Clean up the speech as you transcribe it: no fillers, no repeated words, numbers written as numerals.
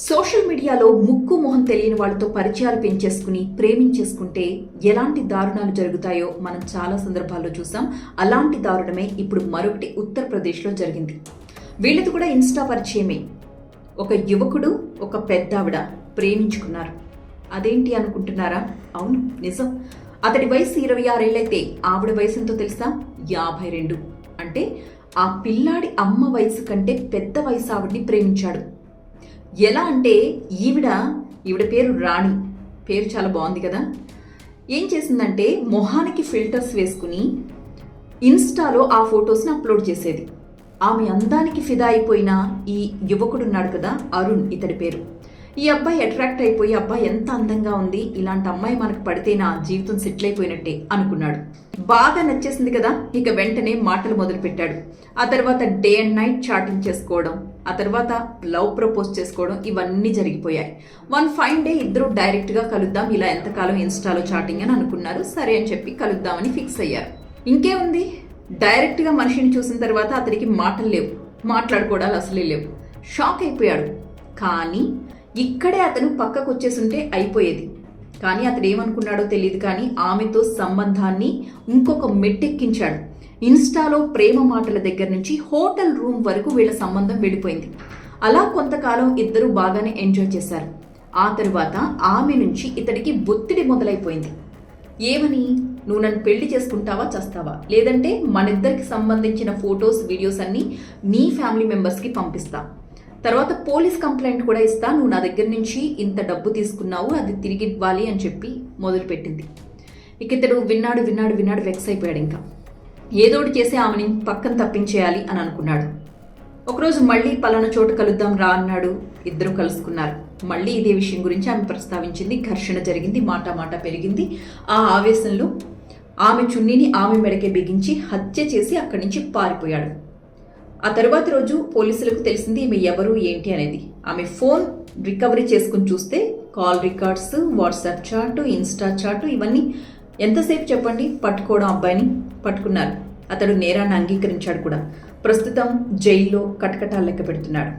Social మీడియాలో ముక్కు మొహం తెలియని వాళ్ళతో పరిచయాలు పెంచేసుకుని ప్రేమించేసుకుంటే ఎలాంటి దారుణాలు జరుగుతాయో మనం చాలా సందర్భాల్లో చూసాం. అలాంటి దారుణమే ఇప్పుడు మరొకటి ఉత్తరప్రదేశ్లో జరిగింది. వీళ్ళది కూడా ఇన్స్టా పరిచయమే. ఒక యువకుడు ఒక పెద్దావిడ ప్రేమించుకున్నారు. అదేంటి అనుకుంటున్నారా? అవును, నిజం. అతడి వయసు 26 ఏళ్ళైతే ఆవిడ వయసు ఎంతో తెలుసా? 52. అంటే ఆ పిల్లాడి అమ్మ వయసు కంటే పెద్ద వయసు ఆవిడ్ని ప్రేమించాడు. ఎలా అంటే ఈవిడ పేరు రాణి. పేరు చాలా బాగుంది కదా. ఏం చేసిందంటే మొహానికి ఫిల్టర్స్ వేసుకుని ఇన్స్టాలో ఆ ఫొటోస్ని అప్లోడ్ చేసేది. ఆమె అందానికి ఫిదా అయిపోయిన ఈ యువకుడున్నాడు కదా, అరుణ్ ఇతడి పేరు. ఈ అబ్బాయి అట్రాక్ట్ అయిపోయి, అబ్బాయి ఎంత అందంగా ఉంది, ఇలాంటి అమ్మాయి మనకు పడితే నా జీవితం సెటిల్ అయిపోయినట్టే అనుకున్నాడు. బాగా నచ్చేసింది కదా, ఇక వెంటనే మాటలు మొదలు పెట్టాడు. ఆ తర్వాత డే అండ్ నైట్ చాటింగ్ చేసుకోవడం, ఆ తర్వాత లవ్ ప్రపోజ్ చేసుకోవడం, ఇవన్నీ జరిగిపోయాయి. వన్ ఫైన్ డే ఇద్దరు డైరెక్ట్గా కలుద్దాం, ఇలా ఎంతకాలం ఇన్స్టాలో చాటింగ్ అని అనుకున్నారు. సరే అని చెప్పి కలుద్దామని ఫిక్స్ అయ్యారు. ఇంకేముంది, డైరెక్ట్గా మనిషిని చూసిన తర్వాత అతనికి మాటలు లేవు, మాట్లాడుకోవడాలు అసలే లేవు. షాక్ అయిపోయాడు. కానీ ఇక్కడే అతను పక్కకు వచ్చేసుంటే అయిపోయేది. కానీ అతడు ఏమనుకున్నాడో తెలియదు, కానీ ఆమెతో సంబంధాన్ని ఇంకొక మెట్టెక్కించాడు. ఇన్స్టాలో ప్రేమ మాటల దగ్గర నుంచి హోటల్ రూమ్ వరకు వీళ్ళ సంబంధం వెళ్ళిపోయింది. అలా కొంతకాలం ఇద్దరు బాగానే ఎంజాయ్ చేశారు. ఆ తరువాత ఆమె నుంచి ఇతడికి ఒత్తిడి మొదలైపోయింది. ఏమని? నువ్వు నన్ను పెళ్లి చేసుకుంటావా, చేస్తావా, లేదంటే మనిద్దరికి సంబంధించిన ఫొటోస్ వీడియోస్ అన్నీ నీ ఫ్యామిలీ మెంబర్స్కి పంపిస్తా, తర్వాత పోలీస్ కంప్లైంట్ కూడా ఇస్తా, నువ్వు నా దగ్గర నుంచి ఇంత డబ్బు తీసుకున్నావు, అది తిరిగి ఇవ్వాలి అని చెప్పి మొదలుపెట్టింది. ఇక ఇతడు విన్నాడు వెక్స్ అయిపోయాడు. ఇంకా ఏదోటి చేసి ఆమెని పక్కన తప్పించేయాలి అని అనుకున్నాడు. ఒకరోజు మళ్ళీ పలానా చోట కలుద్దాం రా అన్నాడు. ఇద్దరు కలుసుకున్నారు. మళ్ళీ ఇదే విషయం గురించి ఆమె ప్రస్తావించింది. ఘర్షణ జరిగింది, మాట పెరిగింది. ఆ ఆవేశంలో ఆమె చున్నీని ఆమె మెడకే బిగించి హత్య చేసి అక్కడి నుంచి పారిపోయాడు. ఆ తరువాతి రోజు పోలీసులకు తెలిసింది ఈమె ఎవరు ఏంటి అనేది. ఆమె ఫోన్ రికవరీ చేసుకుని చూస్తే కాల్ రికార్డ్స్, వాట్సాప్ చాటు, ఇన్స్టా చాటు, ఇవన్నీ ఎంతసేపు చెప్పండి పట్టుకోవడం. అబ్బాయిని పట్టుకున్నారు. అతడు నేరాన్ని అంగీకరించాడు కూడా. ప్రస్తుతం జైల్లో కటకటాలు లెక్క పెడుతున్నాడు.